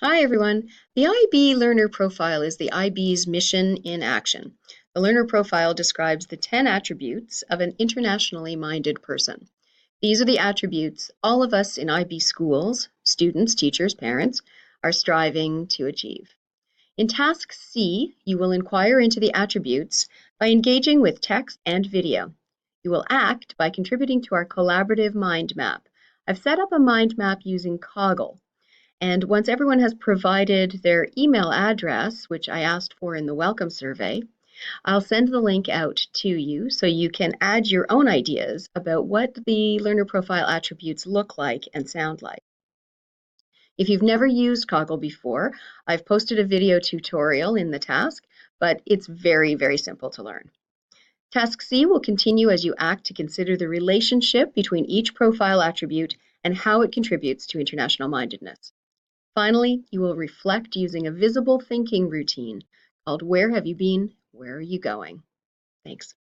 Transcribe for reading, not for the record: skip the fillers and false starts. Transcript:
Hi, everyone. The IB Learner Profile is the IB's mission in action. The Learner Profile describes the 10 attributes of an internationally minded person. These are the attributes all of us in IB schools, students, teachers, parents, are striving to achieve. In Task C, you will inquire into the attributes by engaging with text and video. You will act by contributing to our collaborative mind map. I've set up a mind map using Coggle. And once everyone has provided their email address, which I asked for in the welcome survey, I'll send the link out to you so you can add your own ideas about what the learner profile attributes look like and sound like. If you've never used Coggle before, I've posted a video tutorial in the task, but it's very, very simple to learn. Task C will continue as you act to consider the relationship between each profile attribute and how it contributes to international mindedness. Finally, you will reflect using a visible thinking routine called Where Have You Been? Where Are You Going? Thanks.